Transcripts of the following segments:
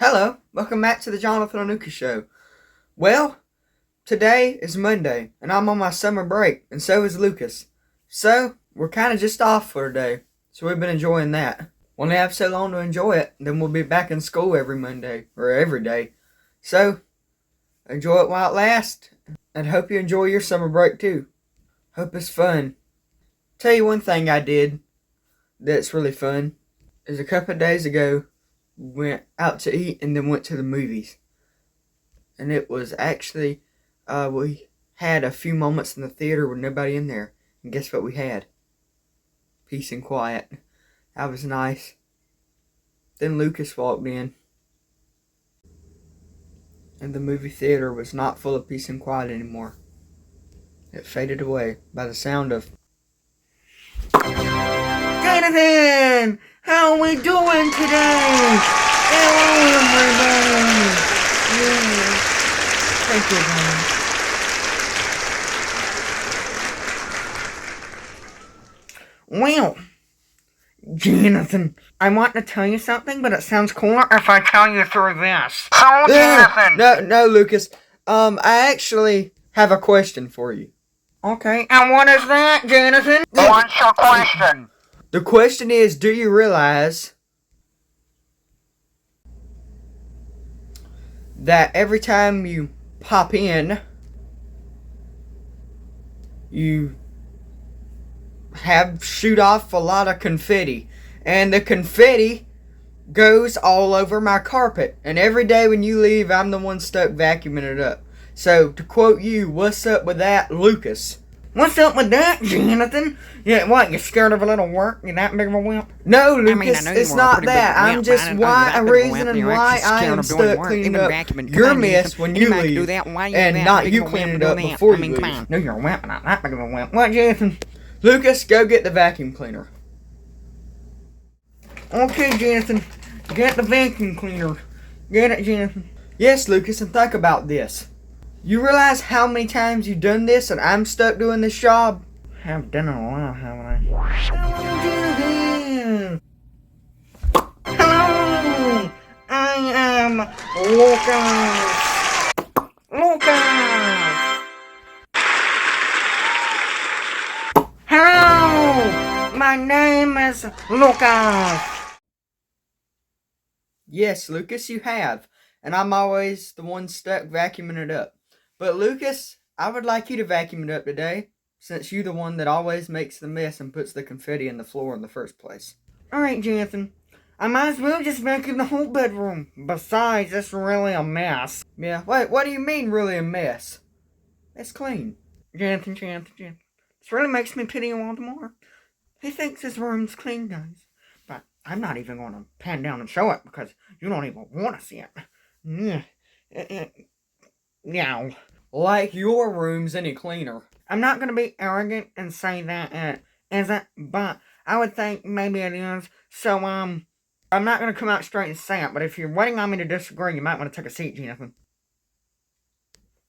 Hello, welcome back to the Johnathan and Lucas Show. Well, today is Monday, and I'm on my summer break, and so is Lucas. So, we're kind of just off for today, so we've been enjoying that. We only have so long to enjoy it, then we'll be back in school every Monday, or every day. So, enjoy it while it lasts, and hope you enjoy your summer break too. Hope it's fun. Tell you one thing I did that's really fun, is a couple of days ago, went out to eat and then went to the movies. And it was actually, we had a few moments in the theater with nobody in there. And guess what we had? Peace and quiet. That was nice. Then Lucas walked in. And the movie theater was not full of peace and quiet anymore. It faded away by the sound of... Johnathan! How are we doing today? Hello, everybody! Yeah. Thank you, Well, Johnathan, I want to tell you something, but it sounds cooler if I tell you through this. So, Johnathan! No, Lucas. I actually have a question for you. Okay, and what is that, Johnathan? What's your question? The question is, do you realize that every time you pop in, you shoot off a lot of confetti, and the confetti goes all over my carpet, and every day when you leave, I'm the one stuck vacuuming it up. So, to quote you, what's up with that, Lucas? What's up with that, Johnathan? Yeah, what, you scared of a little work? You that big of a wimp? No, Lucas, it's not that. I'm just reasoning why I am stuck cleaning up your mess when you leave, and not you cleaning it up before you leave. No, you're a wimp, not that big of a wimp. What, Johnathan? Lucas, go get the vacuum cleaner. Okay, Johnathan, get the vacuum cleaner. Get it, Johnathan. Yes, Lucas, and think about this. You realize how many times you've done this and I'm stuck doing this job? I have done it a while, haven't I? Hello! I am Lucas! Lucas! Hello! My name is Lucas! Yes, Lucas, you have. And I'm always the one stuck vacuuming it up. But Lucas, I would like you to vacuum it up today, since you're the one that always makes the mess and puts the confetti in the floor in the first place. Alright, Johnathan. I might as well just vacuum the whole bedroom. Besides, it's really a mess. Yeah, wait, what do you mean really a mess? It's clean. Johnathan. This really makes me pity you all the more. He thinks his room's clean, guys. But I'm not even going to pan down and show it, because you don't even want to see it. Yeah. Like your room's any cleaner. I'm not going to be arrogant and say that it isn't, but I would think maybe it is. So, I'm not going to come out straight and say it, but if you're waiting on me to disagree, you might want to take a seat, Johnathan.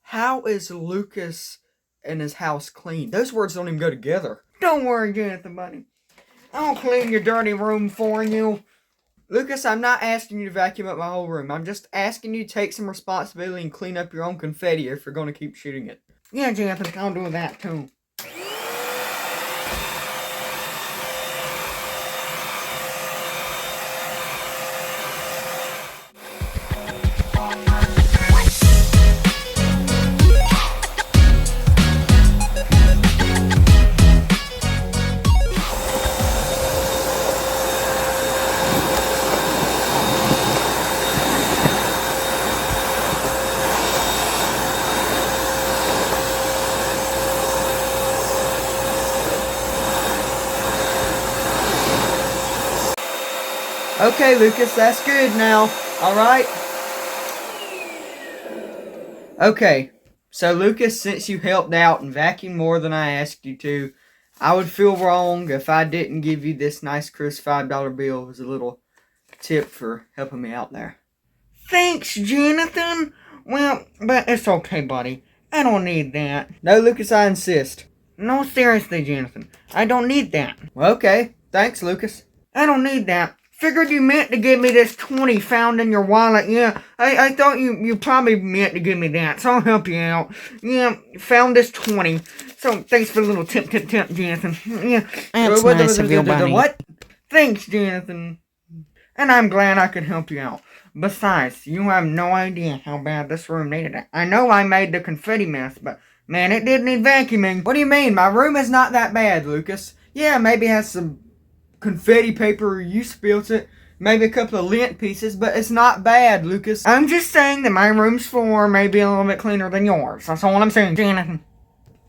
How is Lucas and his house clean? Those words don't even go together. Don't worry, Johnathan, buddy. I'll clean your dirty room for you. Lucas, I'm not asking you to vacuum up my whole room. I'm just asking you to take some responsibility and clean up your own confetti if you're going to keep shooting it. Yeah, Johnathan, I'll do that too. Okay, Lucas, that's good now. Alright? Okay, so Lucas, since you helped out and vacuumed more than I asked you to, I would feel wrong if I didn't give you this nice crisp $5 bill as a little tip for helping me out there. Thanks, Johnathan. Well, but it's okay, buddy. I don't need that. No, Lucas, I insist. No, seriously, Johnathan. I don't need that. Well, okay. Thanks, Lucas. I don't need that. Figured you meant to give me this 20 found in your wallet. Yeah, I thought you probably meant to give me that, so I'll help you out. Yeah, found this 20. So, thanks for the little tip, Johnathan. Yeah. That's nice of you, buddy. What? Thanks, Johnathan. And I'm glad I could help you out. Besides, you have no idea how bad this room needed it. I know I made the confetti mess, but man, it did need vacuuming. What do you mean? My room is not that bad, Lucas. Yeah, maybe it has some confetti paper, you spilt it, maybe a couple of lint pieces, but it's not bad, Lucas. I'm just saying that my room's floor may be a little bit cleaner than yours. That's all I'm saying, Johnathan.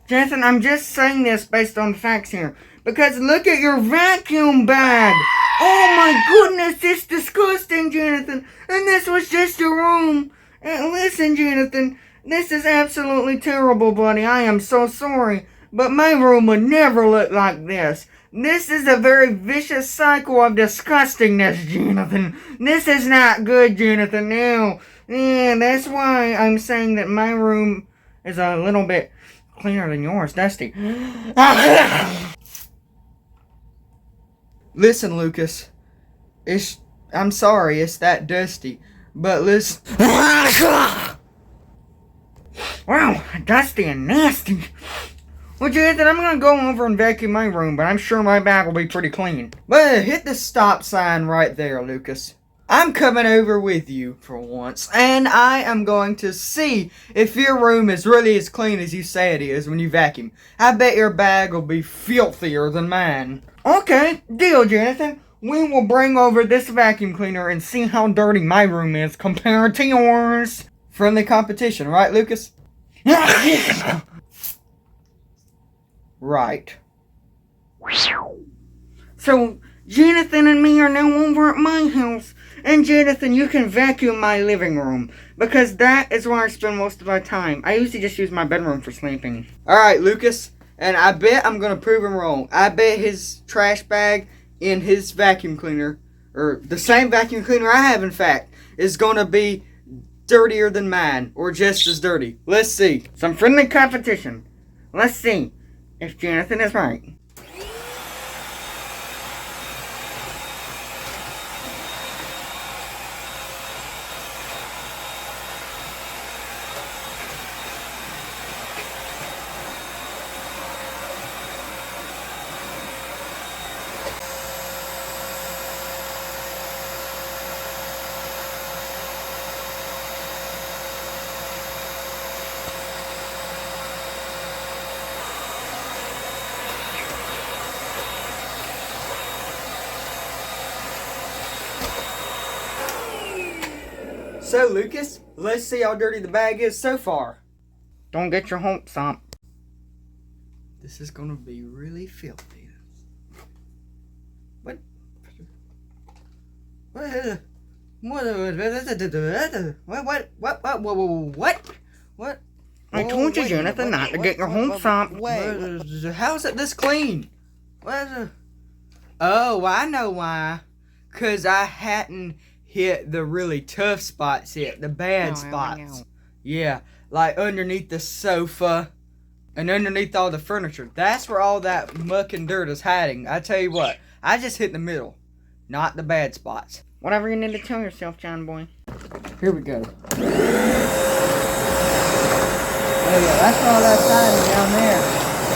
Johnathan, I'm just saying this based on facts here. Because look at your vacuum bag! Oh my goodness, it's disgusting, Johnathan! And this was just a room! And listen, Johnathan, this is absolutely terrible, buddy. I am so sorry. But my room would never look like this. This is a very vicious cycle of disgustingness, Johnathan. This is not good, Johnathan. No. Yeah, that's why I'm saying that my room is a little bit cleaner than yours, Dusty. Listen, Lucas. I'm sorry, it's that dusty. But listen. Wow, dusty and nasty. Well, Johnathan, I'm gonna go over and vacuum my room, but I'm sure my bag will be pretty clean. But hit the stop sign right there, Lucas. I'm coming over with you for once, and I am going to see if your room is really as clean as you say it is when you vacuum. I bet your bag will be filthier than mine. Okay, deal, Johnathan. We will bring over this vacuum cleaner and see how dirty my room is compared to yours. Friendly competition, right, Lucas? Right. So, Johnathan and me are now over at my house. And Johnathan, you can vacuum my living room. Because that is where I spend most of my time. I usually just use my bedroom for sleeping. Alright, Lucas. And I bet I'm going to prove him wrong. I bet his trash bag in his vacuum cleaner, or the same vacuum cleaner I have, in fact, is going to be dirtier than mine. Or just as dirty. Let's see. Some friendly competition. Let's see if Johnathan is right. So, Lucas, let's see how dirty the bag is so far. Don't get your hopes up. This is gonna be really filthy. What? What? I told you, Johnathan, not to get your hopes up. How's it this clean? Oh, I know why. 'Cause I hadn't hit the really tough spots yet, the bad spots. Yeah, like underneath the sofa and underneath all the furniture. That's where all that muck and dirt is hiding. I tell you what, I just hit the middle, not the bad spots. Whatever you need to tell yourself, John boy. Here we go. Oh yeah, that's all that siding down there.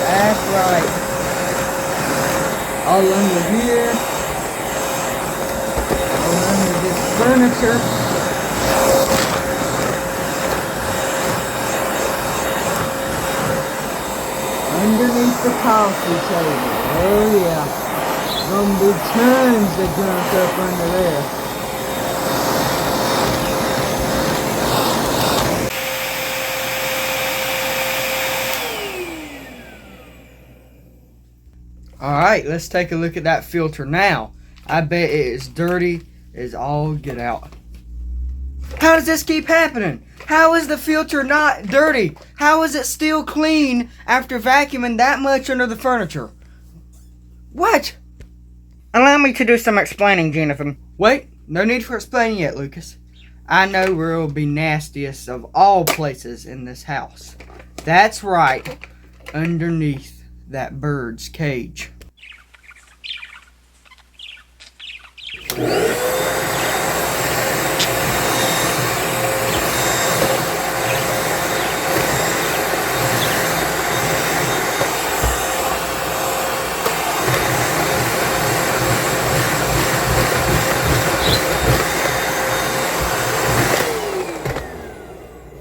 That's right. All under here. Furniture. Underneath the coffee table. Oh yeah. Gonna be tons of junk up under there. Alright, let's take a look at that filter now. I bet it is dirty as all get out. How does this keep happening? How is the filter not dirty? How is it still clean after vacuuming that much under the furniture? What? Allow me to do some explaining, Johnathan. Wait, no need for explaining yet, Lucas. I know where it will be nastiest of all places in this house. That's right, underneath that bird's cage.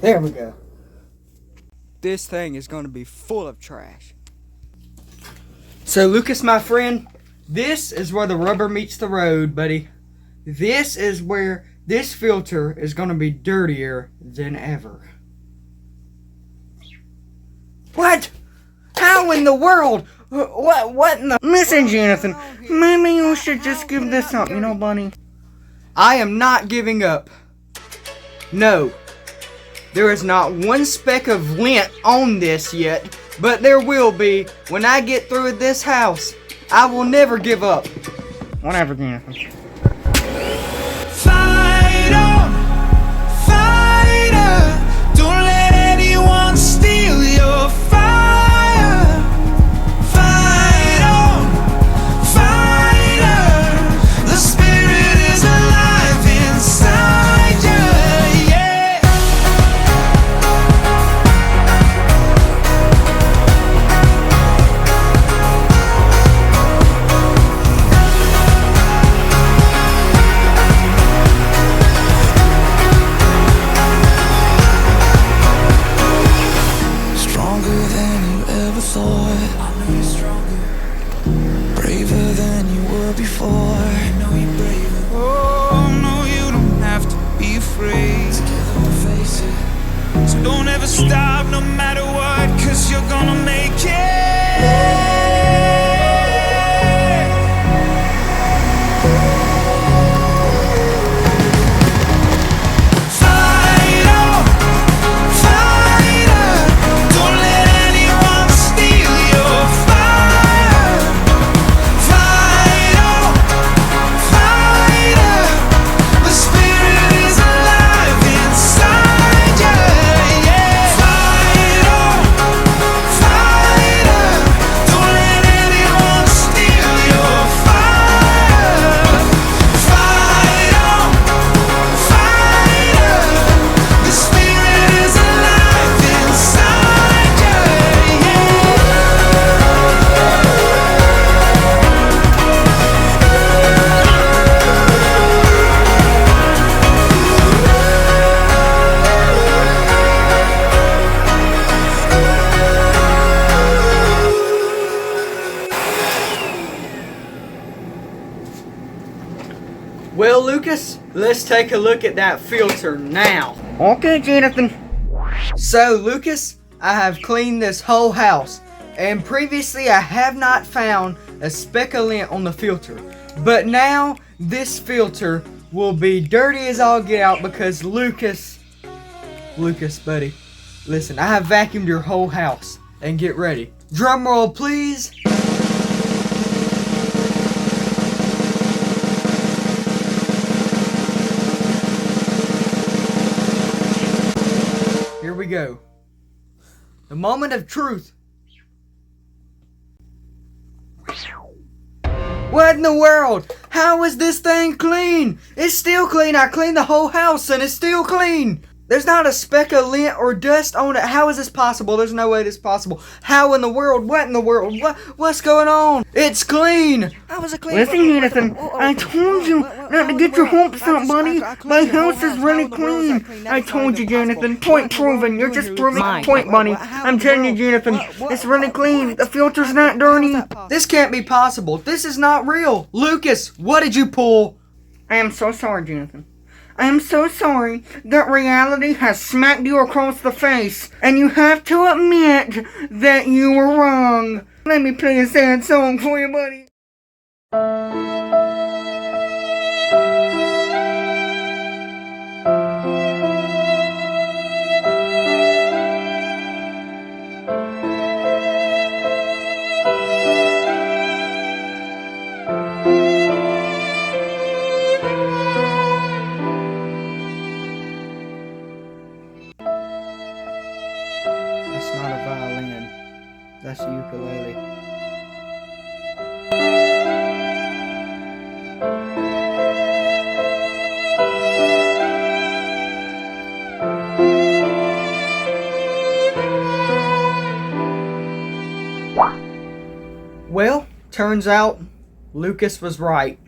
There we go. This thing is going to be full of trash. So, Lucas, my friend, this is where the rubber meets the road, buddy. This is where this filter is going to be dirtier than ever. What? How in the world? What in the... Listen, Johnathan, maybe you should just give this up, you know, buddy? I am not giving up. No. There is not one speck of lint on this yet, but there will be when I get through with this house. I will never give up. Whatever, Johnathan. Fight on, fighter. Don't let anyone steal your fire. Fight on, fighter. The spirit is alive inside you, yeah. Stronger than you ever thought. I know you're stronger. Braver than you were before. I know you're braver. Oh, no, you don't have to be afraid. Together we'll face it. So don't ever stop, no matter what, 'cause you're gonna make it. Fight on, fighter. Don't let anyone steal your fire. Fight on, fighter. The spirit is alive inside you, yeah. Fight on, fighter. Don't let anyone steal your fire. Fight on, fighter. The spirit is alive inside you, yeah. Well, Lucas, let's take a look at that filter now. Okay, Johnathan. So, Lucas, I have cleaned this whole house, and previously I have not found a speck of lint on the filter. But now, this filter will be dirty as all get out because Lucas, buddy, listen, I have vacuumed your whole house, and get ready. Drum roll, please. Here we go. The moment of truth. What in the world? How is this thing clean? It's still clean. I cleaned the whole house and it's still clean. There's not a speck of lint or dust on it. How is this possible? There's no way this is possible. How in the world? What in the world? What's going on? It's clean. How was it clean? Listen, Johnathan, I told you not to get your hopes up, buddy. My house is really clean. I told you, Johnathan. Point proven. You're just proving a point, buddy. I'm telling you, Johnathan, it's really clean. The filter's not dirty. This can't be possible. This is not real. Lucas, what did you pull? I am so sorry, Johnathan. I am so sorry that reality has smacked you across the face, and you have to admit that you were wrong. Let me play a sad song for you, buddy. That's not a violin. That's a ukulele. Well, turns out Lucas was right.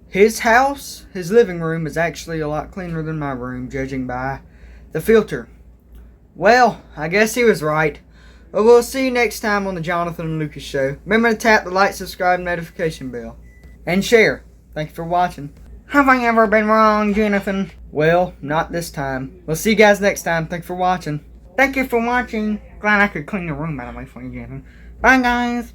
His house, his living room, is actually a lot cleaner than my room, judging by the filter. Well, I guess he was right. But we'll see you next time on the Jonathan and Lucas Show. Remember to tap the like, subscribe, notification bell. And share. Thank you for watching. Have I ever been wrong, Johnathan? Well, not this time. We'll see you guys next time. Thanks for watching. Thank you for watching. Glad I could clean the room, by the way, for you, Johnathan. Bye, guys.